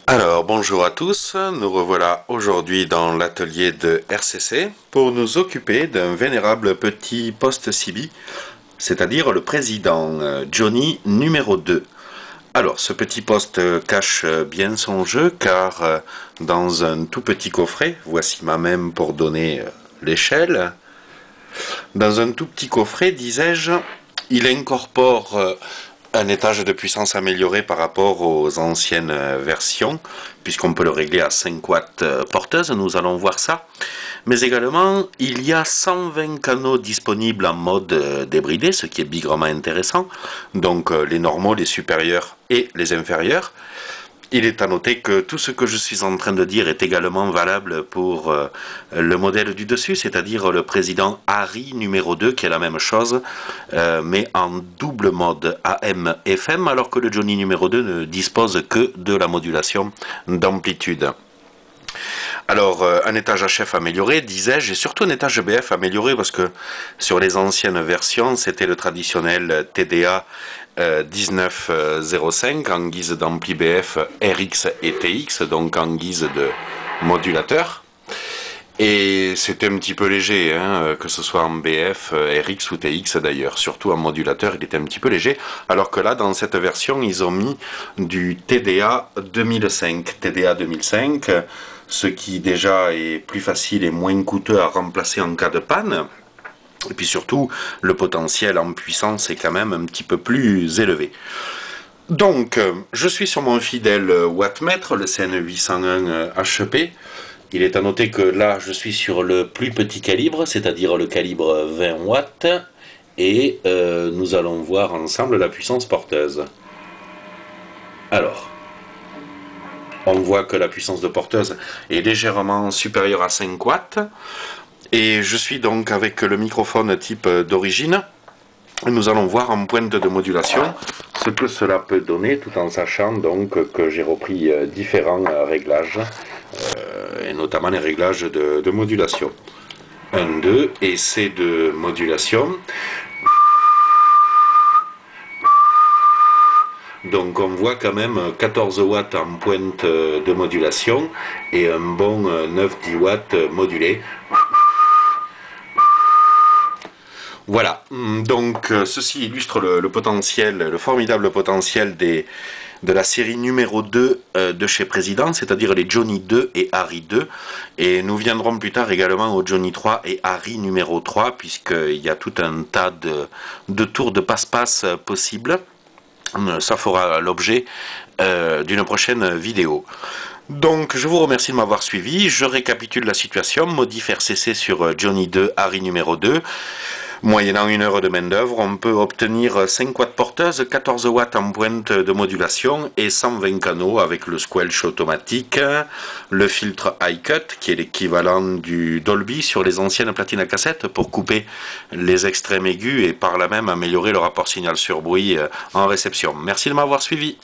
Alors, bonjour à tous, nous revoilà aujourd'hui dans l'atelier de RCC pour nous occuper d'un vénérable petit poste CB, c'est-à-dire le président Johnny numéro 2. Alors, ce petit poste cache bien son jeu car dans un tout petit coffret, voici ma main pour donner l'échelle, dans un tout petit coffret, disais-je, il incorpore un étage de puissance amélioré par rapport aux anciennes versions, puisqu'on peut le régler à 5 watts porteuse, nous allons voir ça. Mais également, il y a 120 canaux disponibles en mode débridé, ce qui est bigrement intéressant, donc les normaux, les supérieurs et les inférieurs. Il est à noter que tout ce que je suis en train de dire est également valable pour le modèle du dessus, c'est-à-dire le président Harry numéro 2, qui est la même chose, mais en double mode AM-FM, alors que le Johnny numéro 2 ne dispose que de la modulation d'amplitude. Alors, un étage HF amélioré, disais-je, et surtout un étage BF amélioré, parce que sur les anciennes versions, c'était le traditionnel TDA 1905 en guise d'ampli BF RX et TX, donc en guise de modulateur. Et c'était un petit peu léger, hein, que ce soit en BF, RX ou TX d'ailleurs, surtout en modulateur, il était un petit peu léger, alors que là, dans cette version, ils ont mis du TDA 2005. TDA 2005, ce qui déjà est plus facile et moins coûteux à remplacer en cas de panne. Et puis surtout, le potentiel en puissance est quand même un petit peu plus élevé. Donc, je suis sur mon fidèle wattmètre, le CN801 HP. Il est à noter que là, je suis sur le plus petit calibre, c'est-à-dire le calibre 20 watts. Et nous allons voir ensemble la puissance porteuse. Alors, on voit que la puissance de porteuse est légèrement supérieure à 5 watts. Et je suis donc avec le microphone type d'origine. Nous allons voir en pointe de modulation ce que cela peut donner, tout en sachant donc que j'ai repris différents réglages, et notamment les réglages de modulation. 1, 2 et C de modulation. Donc on voit quand même 14 watts en pointe de modulation et un bon 9-10 watts modulé. Voilà, donc ceci illustre le potentiel, le formidable potentiel de la série numéro 2 de chez Président, c'est-à-dire les Johnny 2 et Harry 2. Et nous viendrons plus tard également au Johnny 3 et Harry numéro 3, puisqu'il y a tout un tas de tours de passe-passe possibles. Ça fera l'objet d'une prochaine vidéo. Donc je vous remercie de m'avoir suivi, je récapitule la situation, modif RCC sur Johnny 2, Harry numéro 2. Moyennant 1 heure de main d'œuvre, on peut obtenir 5 watts porteuse, 14 watts en pointe de modulation et 120 canaux avec le squelch automatique, le filtre iCut qui est l'équivalent du Dolby sur les anciennes platines à cassette pour couper les extrêmes aigus et par là même améliorer le rapport signal sur bruit en réception. Merci de m'avoir suivi.